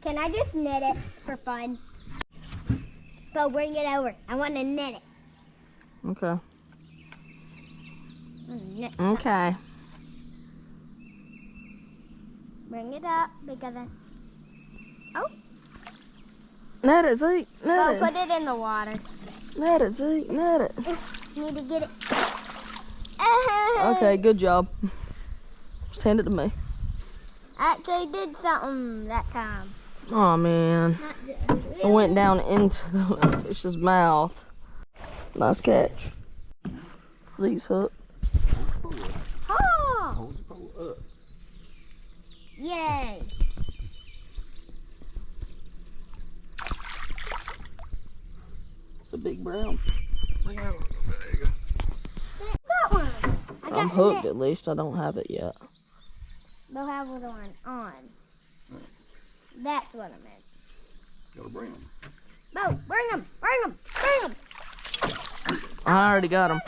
Can I just knit it for fun? Bo, bring it over. I want to knit it. Okay. Knit Okay. Bring it up because I... Oh. Net it, Zeke. Bo, Net it. put it in the water. Net it, Zeke. Net it. Need to get it. Okay, good job. Just hand it to me. I actually did something that time. Oh man. Not just It went down into the fish's mouth. Nice catch. Zeke's hook. Oh! Hold the pole up. Yay! It's a big brown. There you go. That one. I got I'm the hooked net. at least. I don't have it yet. They'll have it on. That's what I meant. Gotta bring them. Bo, bring them, bring them, bring them. I already got him.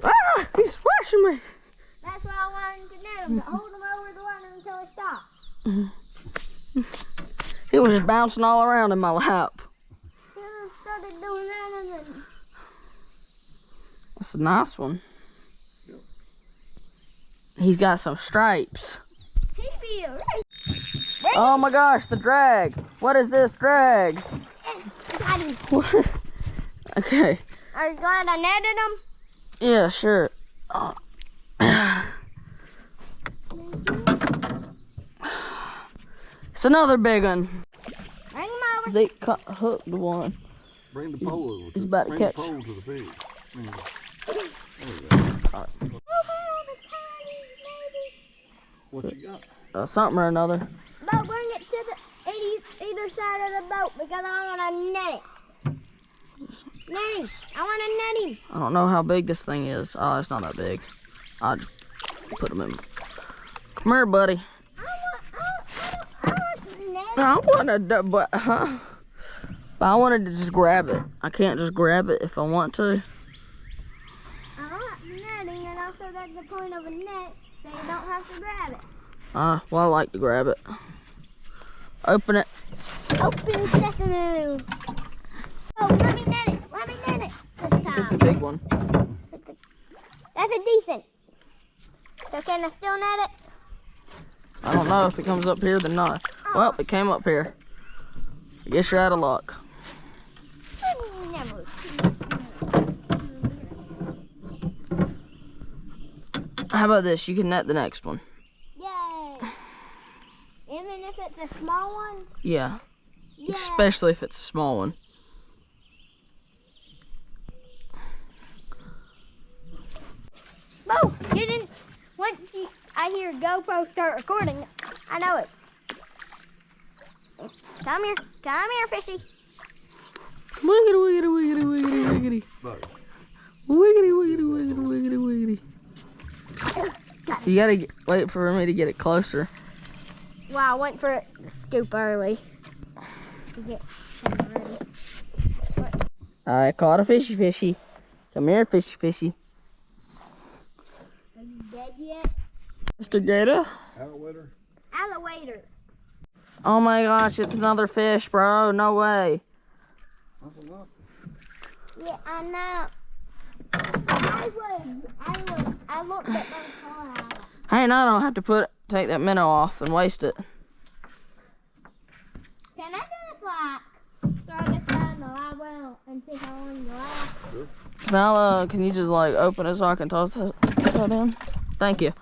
Ah! He's splashing me. That's why I wanted to net them, to hold them over the water until it stops. He was just bouncing all around in my lap. Then I started doing that and then... That's a nice one. He's got some stripes. He'd be alright. Oh my gosh, the drag. What is this drag? Got him. What? Okay. Are you glad I netted them? Yeah, sure. Oh. It's another big one. Bring them over. Zeke hooked one. Bring the pole over. He's about to bring catch. the pole to the fish. There you go. What you got? Something or another. Bo, bring it to the either side of the boat because I want to net it. Net him. I want to net him. I don't know how big this thing is. Oh, it's not that big. I'll just put him in. Come here, buddy. I want to net him. I wanted to, but I wanted to just grab it. I can't just grab it if I want to. I want netting, and also that's the point of a net, so you don't have to grab it. Well, I like to grab it. Open it. Open sesame. Oh, let me net it. Let me net it this It's a time. big one. That's a decent. So can I still net it? I don't know if it comes up here, then not. Well, it came up here. I guess you're out of luck. Never. How about this? You can net the next one. Yay. Even if it's a small one? Yeah. Yeah. Especially if it's a small one. Bo, you didn't. I hear GoPro start recording, I know it. Come here, fishy. Wiggity, wiggity, wiggity, wiggity, wiggity. Buddy. Wiggity, wiggity, wiggity, wiggity, wiggity. You gotta wait for me to get it closer. Wow, I went for it scoop early. To get him ready. I caught a fishy fishy. Come here, fishy fishy. Are you dead yet? Mr. Gator? Alligator. Alligator. Oh my gosh, it's another fish, bro. No way. That's enough. Yeah, I know. I looked at my car. Hey, now I don't have to take that minnow off and waste it. Can I do this like throw this down the live well and see how long you last? Now, can you just like open it so I can toss that in? Thank you.